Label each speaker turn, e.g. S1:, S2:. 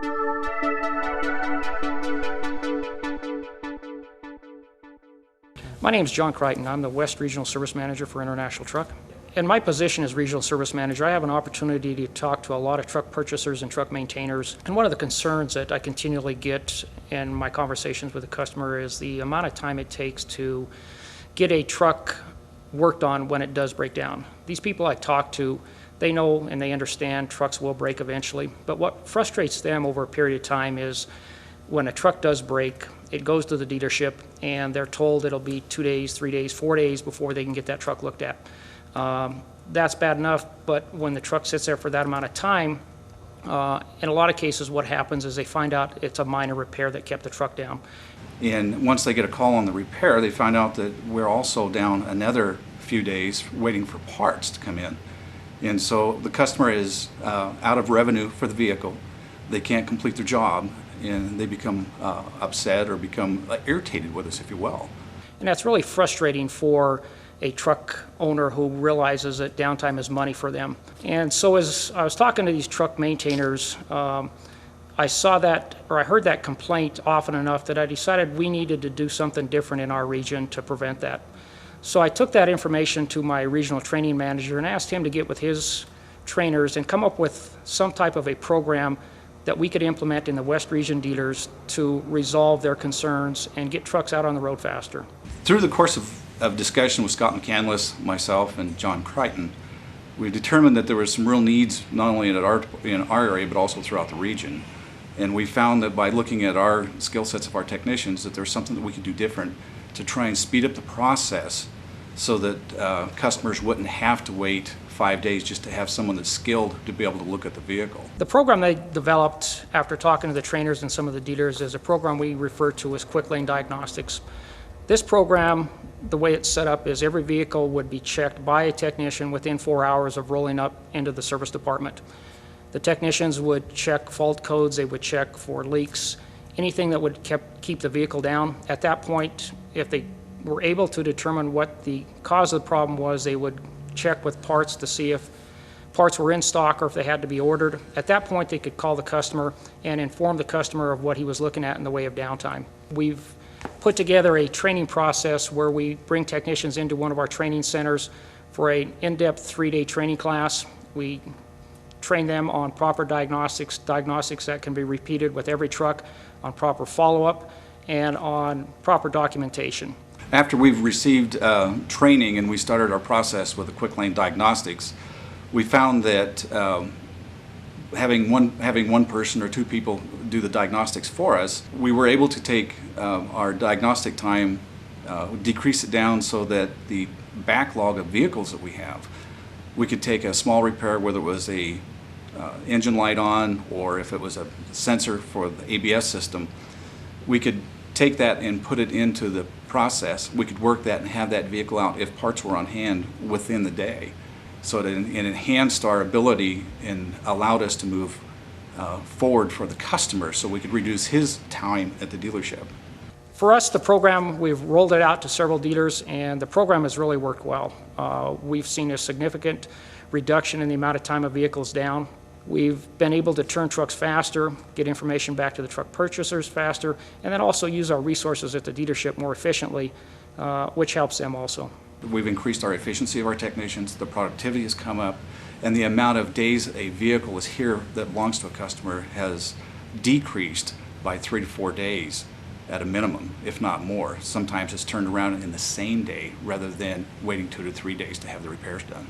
S1: My name is John Crichton. I'm the West Regional Service Manager for International Truck. In my position as Regional Service Manager, I have an opportunity to talk to a lot of truck purchasers and truck maintainers. And one of the concerns that I continually get in my conversations with the customer is the amount of time it takes to get a truck worked on when it does break down. These people I talk to, they know and they understand trucks will break eventually. But what frustrates them over a period of time is when a truck does break, it goes to the dealership and they're told it'll be 2 days, 3 days, 4 days before they can get that truck looked at. That's bad enough, but when the truck sits there for that amount of time, in a lot of cases what happens is they find out it's a minor repair that kept the truck down.
S2: And once they get a call on the repair, they find out that we're also down another few days waiting for parts to come in. And so the customer is out of revenue for the vehicle. They can't complete their job, and they become upset or become irritated with us, if you will.
S1: And that's really frustrating for a truck owner who realizes that downtime is money for them. And so as I was talking to these truck maintainers, I saw that, or I heard that complaint often enough that I decided we needed to do something different in our region to prevent that. So I took that information to my regional training manager and asked him to get with his trainers and come up with some type of a program that we could implement in the West Region dealers to resolve their concerns and get trucks out on the road faster.
S2: Through the course of discussion with Scott McCandless, myself, and John Crichton, we determined that there were some real needs not only in our area but also throughout the region. And we found that by looking at our skill sets of our technicians that there's something that we could do different to try and speed up the process so that customers wouldn't have to wait 5 days just to have someone that's skilled to be able to look at the vehicle.
S1: The program they developed after talking to the trainers and some of the dealers is a program we refer to as Quick Lane Diagnostics. This program, the way it's set up is every vehicle would be checked by a technician within 4 hours of rolling up into the service department. The technicians would check fault codes, they would check for leaks, anything that would keep the vehicle down. At that point, if they were able to determine what the cause of the problem was, they would check with parts to see if parts were in stock or if they had to be ordered. At that point, they could call the customer and inform the customer of what he was looking at in the way of downtime. We've put together a training process where we bring technicians into one of our training centers for an in-depth 3-day training class. We train them on proper diagnostics that can be repeated with every truck, on proper follow-up, and on proper documentation.
S2: After we've received training and we started our process with the Quick Lane Diagnostics, we found that having one person or two people do the diagnostics for us, we were able to take our diagnostic time, decrease it down so that the backlog of vehicles that we have, we could take a small repair, whether it was a engine light on or if it was a sensor for the ABS system, we could take that and put it into the process. We could work that and have that vehicle out if parts were on hand within the day. So it enhanced our ability and allowed us to move forward for the customer so we could reduce his time at the dealership.
S1: For us, the program, we've rolled it out to several dealers and the program has really worked well. We've seen a significant reduction in the amount of time a vehicle is down. We've been able to turn trucks faster, get information back to the truck purchasers faster, and then also use our resources at the dealership more efficiently, which helps them also.
S2: We've increased our efficiency of our technicians, the productivity has come up, and the amount of days a vehicle is here that belongs to a customer has decreased by 3 to 4 days at a minimum, if not more. Sometimes it's turned around in the same day rather than waiting 2 to 3 days to have the repairs done.